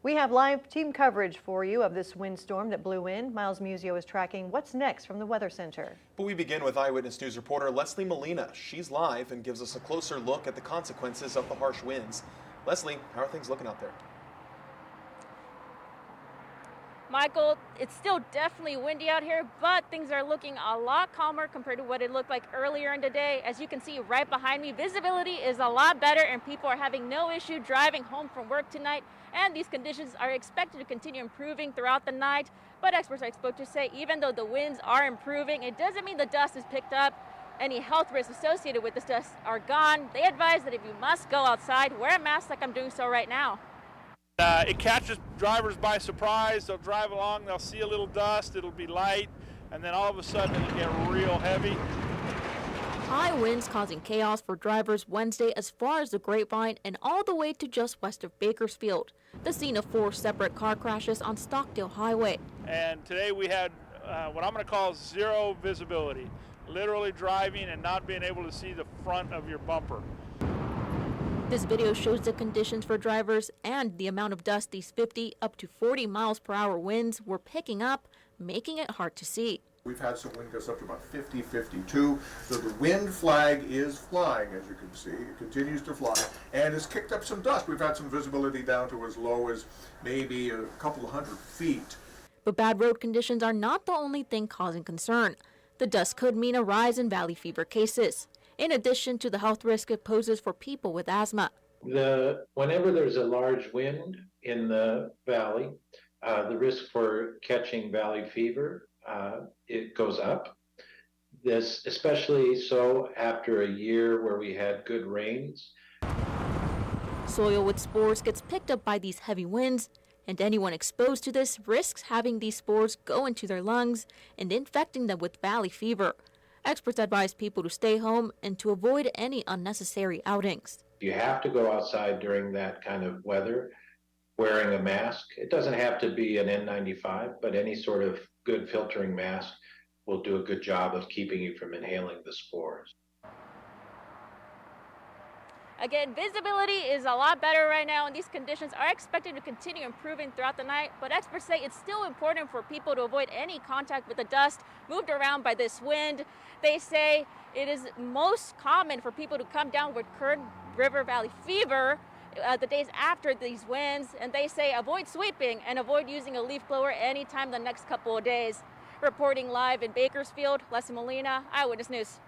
We have live team coverage for you of this windstorm that blew in. Miles Musio is tracking what's next from the Weather Center. But we begin with Eyewitness News reporter Leslie Molina. She's live and gives us a closer look at the consequences of the harsh winds. Leslie, how are things looking out there? Michael, it's still definitely windy out here, but things are looking a lot calmer compared to what it looked like earlier in the day. As you can see right behind me, visibility is a lot better and people are having no issue driving home from work tonight. And these conditions are expected to continue improving throughout the night. But experts are expected to say even though the winds are improving, it doesn't mean the dust is picked up. Any health risks associated with this dust are gone. They advise that if you must go outside, wear a mask like I'm doing so right now. It catches drivers by surprise. They'll drive along, they'll see a little dust, it'll be light, and then all of a sudden it'll get real heavy. High winds causing chaos for drivers Wednesday as far as the Grapevine and all the way to just west of Bakersfield, the scene of 4 separate car crashes on Stockdale Highway. And today we had what I'm going to call zero visibility, literally driving and not being able to see the front of your bumper. This video shows the conditions for drivers and the amount of dust these 50 up to 40 miles per hour winds were picking up, making it hard to see. We've had some wind gusts up to about 50, 52. So the wind flag is flying, as you can see. It continues to fly and has kicked up some dust. We've had some visibility down to as low as maybe a couple of 100 feet. But bad road conditions are not the only thing causing concern. The dust could mean a rise in valley fever cases, in addition to the health risk it poses for people with asthma. Whenever there's a large wind in the valley, the risk for catching valley fever, it goes up. This especially so after a year where we had good rains. Soil with spores gets picked up by these heavy winds, and anyone exposed to this risks having these spores go into their lungs and infecting them with valley fever. Experts advise people to stay home and to avoid any unnecessary outings. You have to go outside during that kind of weather wearing a mask. It doesn't have to be an N95, but any sort of good filtering mask will do a good job of keeping you from inhaling the spores. Again, visibility is a lot better right now, and these conditions are expected to continue improving throughout the night. But experts say it's still important for people to avoid any contact with the dust moved around by this wind. They say it is most common for people to come down with Kern River Valley fever the days after these winds. And they say avoid sweeping and avoid using a leaf blower anytime the next couple of days. Reporting live in Bakersfield, Leslie Molina, Eyewitness News.